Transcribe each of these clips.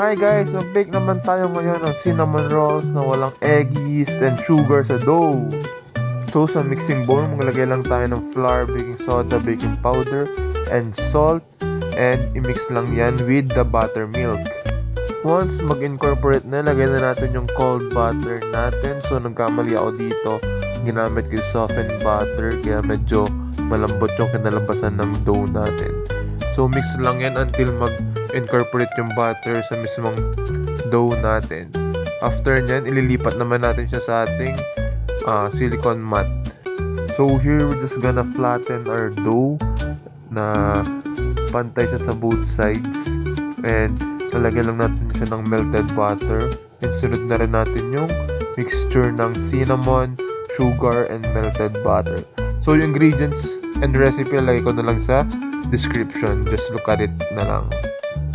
Hi guys, mag-bake naman tayo ngayon ng cinnamon rolls na walang egg, yeast, and sugar sa dough. So sa mixing bowl, maglagay lang tayo ng flour, baking soda, baking powder, and salt. And i-mix lang yan with the buttermilk. Once mag-incorporate na, lagay na natin yung cold butter natin. So nagkamali ako dito, ginamit ko yung softened butter, kaya medyo malambot yung kinalabasan ng dough natin. So mix lang yan until mag-incorporate yung butter sa mismong dough natin. After nyan, ililipat naman natin siya sa ating silicone mat. So here, we're just gonna flatten our dough na pantay siya sa both sides. And lalagyan lang natin siya ng melted butter. And sunod na rin natin yung mixture ng cinnamon, sugar, and melted butter. So yung ingredients and recipe, lagay ko na lang sa description. Just look at it na lang.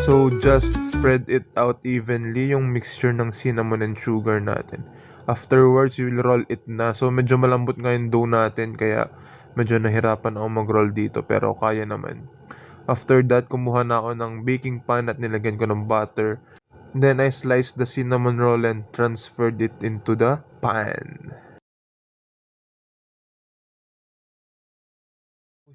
So just spread it out evenly yung mixture ng cinnamon and sugar natin. Afterwards, you will roll it na. So medyo malambot nga yung dough natin, kaya medyo nahirapan ako mag-roll dito, pero kaya naman. After that, kumuha na ako ng baking pan at nilagyan ko ng butter. Then I sliced the cinnamon roll and transferred it into the pan.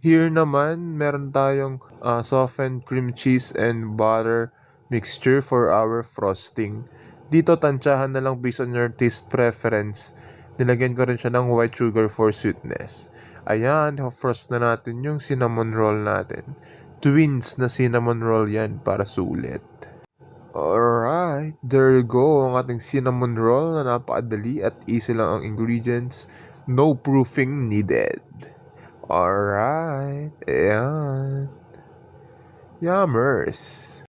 Here naman, meron tayong softened cream cheese and butter mixture for our frosting. Dito, tansyahan na lang based on your taste preference. Nilagyan ko rin siya ng white sugar for sweetness. Ayan, frost na natin yung cinnamon roll natin. Twins na cinnamon roll yan para sulit. Alright, there you go, ang ating cinnamon roll na napakadali at easy lang ang ingredients. No proofing needed. Alright, ayan. Yummers.